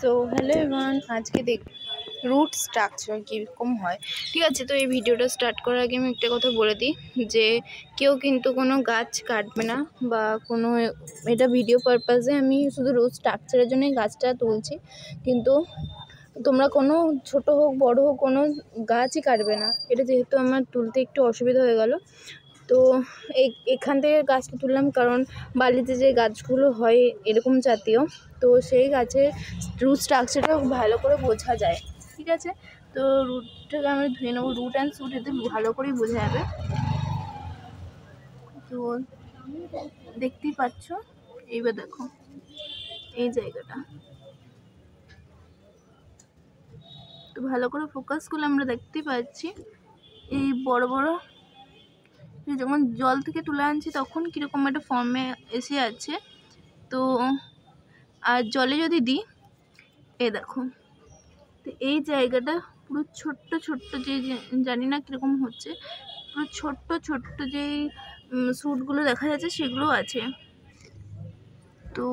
So hello everyone, আজকে দেখ root structure কীরকম হয়। ঠিক আছে, তো এই ভিডিওটা স্টার্ট করার আগে আমি একটা কথা বলে দিই যে কেউ কিন্তু কোনো গাছ কাটবে না বা কোনো, এটা ভিডিও পারপাসে আমি শুধু রুট স্ট্রাকচারের জন্যই গাছটা তুলছি, কিন্তু তোমরা কোনো ছোট হোক বড় হোক কোনো গাছই কাটবে না। এটা যেহেতু আমার তুলতে একটু অসুবিধা হয়ে গেল, তো এখান থেকে গাছটা তুললাম, কারণ বালিতে যে গাছগুলো হয় এরকম জাতীয়, তো সেই গাছের রুট স্ট্রাকচারটা ভালো করে বোঝা যায়। ঠিক আছে, তো রুটটাকে আমি ধুয়ে নেবো, রুট অ্যান্ড শুট এতে ভালো করেই বোঝা যাবে। তো দেখতেই পাচ্ছ, এইবার দেখো এই জায়গাটা, তো ভালো করে ফোকাস করলে আমরা দেখতে পাচ্ছি এই বড় বড়, যখন জল থেকে তুলে আনছি তখন কীরকম একটা ফর্মে এসে আছে। তো আর জলে যদি দিই, দেখো, তো এই জায়গাটা পুরো ছোট্ট ছোট্ট, যে জানি না কীরকম হচ্ছে, পুরো ছোট্ট ছোট্ট যেই স্যুটগুলো দেখা যাচ্ছে সেগুলো আছে। তো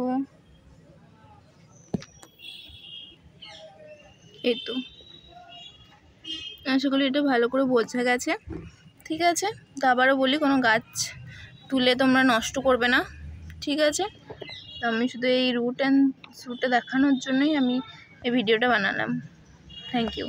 এই তো আশা করি এটা ভালো করে বোঝা গেছে। ঠিক আছে, তো আবারও বলি, কোনো গাছ তুলে তোমরা নষ্ট করবে না। ঠিক আছে, তো আমি শুধু এই রুট অ্যান্ড শুটটা দেখানোর জন্যই আমি এই ভিডিওটা বানালাম। Thank you.